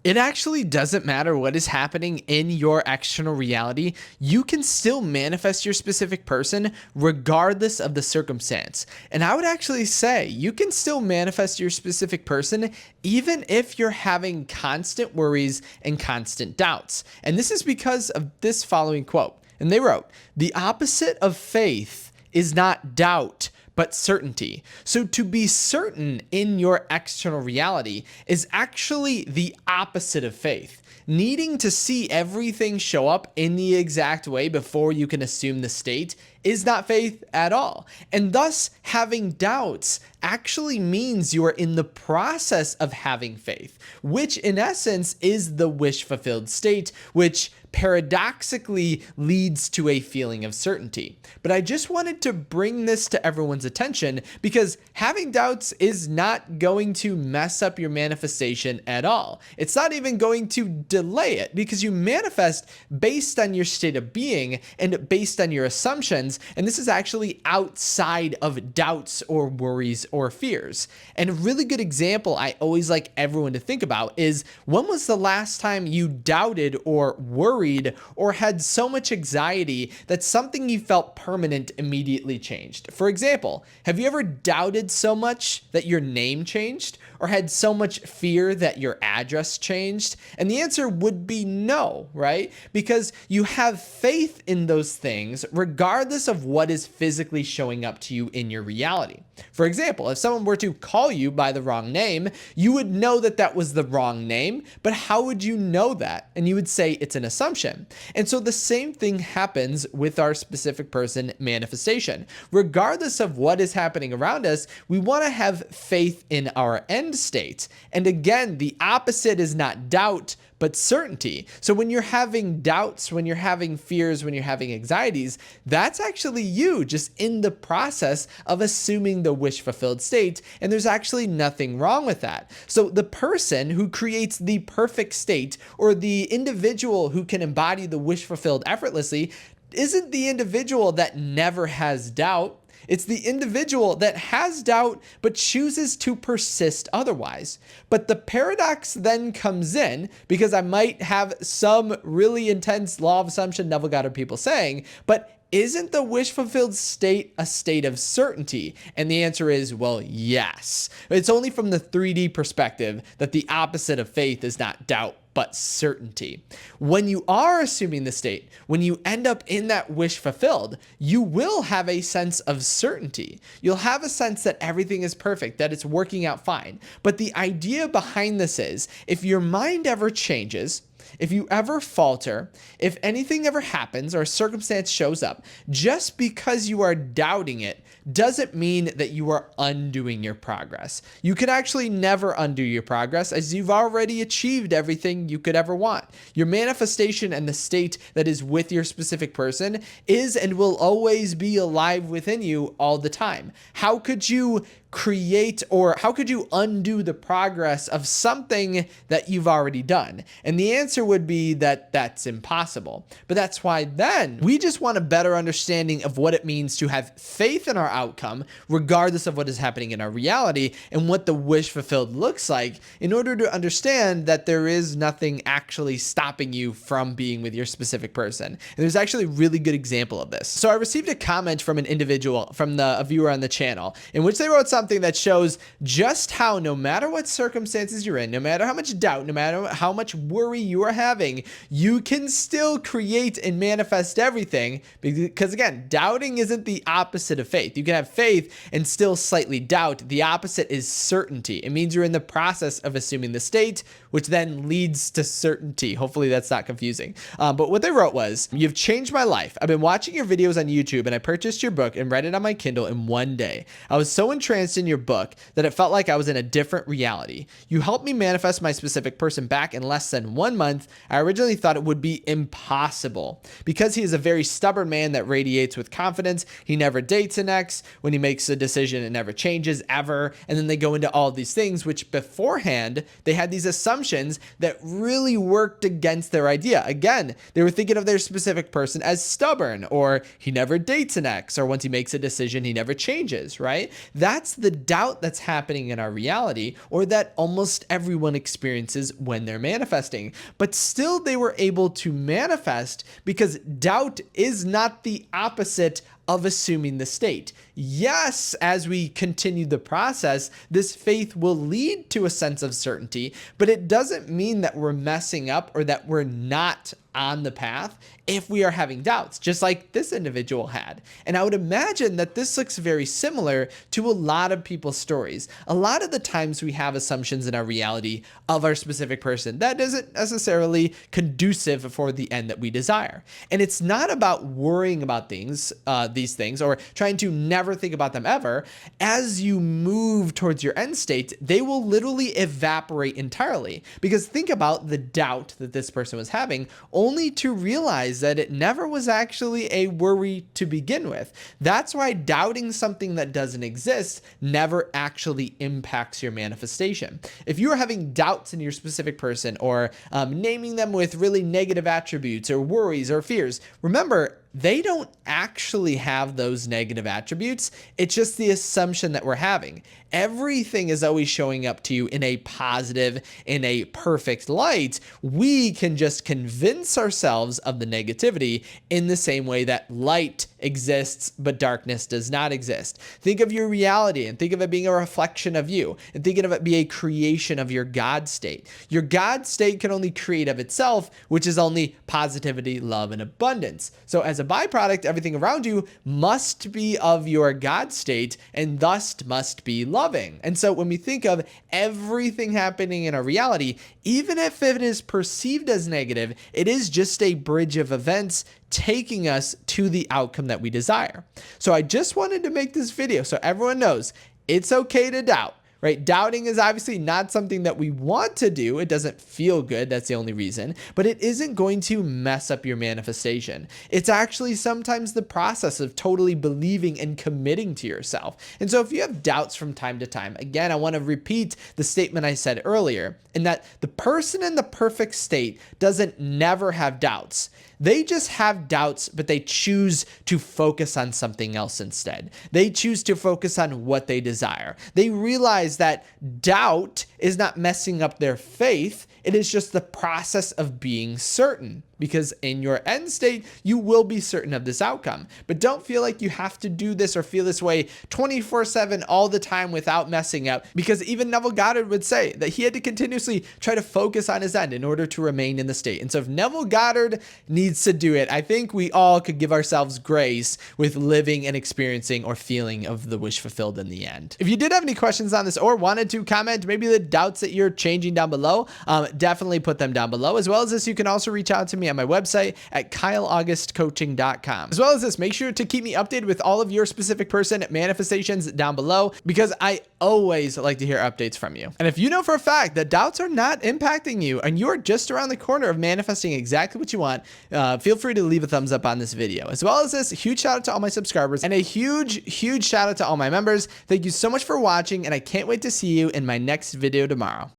It actually doesn't matter what is happening in your external reality. You can still manifest your specific person regardless of the circumstance. And I would actually say you can still manifest your specific person even if you're having constant worries and constant doubts. And this is because of this following quote. And they wrote, "The opposite of faith is not doubt, but certainty." So to be certain in your external reality is actually the opposite of faith. Needing to see everything show up in the exact way before you can assume the state is not faith at all. And thus, having doubts actually means you are in the process of having faith, which in essence is the wish fulfilled state, which paradoxically leads to a feeling of certainty. But I just wanted to bring this to everyone's attention because having doubts is not going to mess up your manifestation at all. It's not even going to delay it because you manifest based on your state of being and based on your assumptions. And this is actually outside of doubts or worries or fears. And a really good example I always like everyone to think about is, when was the last time you doubted or worried or had so much anxiety that something you felt permanent immediately changed? For example, have you ever doubted so much that your name changed, or had so much fear that your address changed? And the answer would be no, right? Because you have faith in those things regardless of what is physically showing up to you in your reality. For example, if someone were to call you by the wrong name, you would know that that was the wrong name, but how would you know that? And you would say it's an assumption. And so the same thing happens with our specific person manifestation. Regardless of what is happening around us, we want to have faith in our end state. And again, the opposite is not doubt, but certainty. So when you're having doubts, when you're having fears, when you're having anxieties, that's actually you just in the process of assuming the wish fulfilled state. And there's actually nothing wrong with that. So the person who creates the perfect state, or the individual who can embody the wish fulfilled effortlessly, isn't the individual that never has doubt. It's the individual that has doubt but chooses to persist otherwise. But the paradox then comes in, because I might have some really intense law of assumption Neville Goddard people saying, but isn't the wish fulfilled state a state of certainty? And the answer is, well, yes. It's only from the 3D perspective that the opposite of faith is not doubt, but certainty. When you are assuming the state, when you end up in that wish fulfilled, you will have a sense of certainty. You'll have a sense that everything is perfect, that it's working out fine. But the idea behind this is, if your mind ever changes, if you ever falter, if anything ever happens or a circumstance shows up, just because you are doubting it doesn't mean that you are undoing your progress. You can actually never undo your progress, as you've already achieved everything you could ever want. Your manifestation and the state that is with your specific person is and will always be alive within you all the time. How could you create, or how could you undo the progress of something that you've already done? And the answer would be that that's impossible. But that's why then we just want a better understanding of what it means to have faith in our outcome, regardless of what is happening in our reality, and what the wish fulfilled looks like, in order to understand that there is nothing actually stopping you from being with your specific person. And there's actually a really good example of this. So I received a comment from an individual, from a viewer on the channel, in which they wrote something that shows just how, no matter what circumstances you're in, no matter how much doubt, no matter how much worry you are having, you can still create and manifest everything. Because again, doubting isn't the opposite of faith. You can have faith and still slightly doubt. The opposite is certainty. It means you're in the process of assuming the state, which then leads to certainty. Hopefully that's not confusing. But what they wrote was, "You've changed my life. I've been watching your videos on YouTube, and I purchased your book and read it on my Kindle in one day. I was so entranced in your book that it felt like I was in a different reality. You helped me manifest my specific person back in less than 1 month. I originally thought it would be impossible. Because he is a very stubborn man that radiates with confidence, he never dates an ex. When he makes a decision, it never changes ever." And then they go into all these things, which beforehand, they had these assumptions assumptions that really worked against their idea. Again, they were thinking of their specific person as stubborn, or he never dates an ex, or once he makes a decision, he never changes, right? That's the doubt that's happening in our reality, or that almost everyone experiences when they're manifesting. But still, they were able to manifest because doubt is not the opposite of assuming the state. Yes, as we continue the process, this faith will lead to a sense of certainty, but it doesn't mean that we're messing up or that we're not on the path if we are having doubts, just like this individual had. And I would imagine that this looks very similar to a lot of people's stories. A lot of the times we have assumptions in our reality of our specific person that isn't necessarily conducive for the end that we desire. And it's not about worrying about these things, or trying to never think about them ever. As you move towards your end state, they will literally evaporate entirely. Because think about the doubt that this person was having, only to realize that it never was actually a worry to begin with. That's why doubting something that doesn't exist never actually impacts your manifestation. If you are having doubts in your specific person, or naming them with really negative attributes or worries or fears, remember, they don't actually have those negative attributes. It's just the assumption that we're having. Everything is always showing up to you in a positive, in a perfect light. We can just convince ourselves of the negativity in the same way that light exists, but darkness does not exist. Think of your reality and think of it being a reflection of you, and thinking of it be a creation of your God state. Your God state can only create of itself, which is only positivity, love, and abundance. So as a byproduct, everything around you must be of your God state, and thus must be loving. And so when we think of everything happening in our reality, even if it is perceived as negative, it is just a bridge of events taking us to the outcome that we desire. So I just wanted to make this video so everyone knows it's okay to doubt. Right? Doubting is obviously not something that we want to do. It doesn't feel good. That's the only reason, but it isn't going to mess up your manifestation. It's actually sometimes the process of totally believing and committing to yourself. And so if you have doubts from time to time, again, I want to repeat the statement I said earlier, in that the person in the perfect state doesn't never have doubts. They just have doubts, but they choose to focus on something else instead. They choose to focus on what they desire. They realize that doubt is not messing up their faith. It is just the process of being certain, because in your end state, you will be certain of this outcome. But don't feel like you have to do this or feel this way 24/7 all the time without messing up, because even Neville Goddard would say that he had to continuously try to focus on his end in order to remain in the state. And so if Neville Goddard needs to do it, I think we all could give ourselves grace with living and experiencing or feeling of the wish fulfilled in the end. If you did have any questions on this or wanted to comment maybe the doubts that you're changing down below, definitely put them down below. As well as this, you can also reach out to me on my website at kyleaugustcoaching.com. As well as this, make sure to keep me updated with all of your specific person manifestations down below, because I always like to hear updates from you. And if you know for a fact that doubts are not impacting you and you're just around the corner of manifesting exactly what you want, feel free to leave a thumbs up on this video. As well as this, huge shout out to all my subscribers and a huge shout out to all my members. Thank you so much for watching, and I can't wait to see you in my next video tomorrow.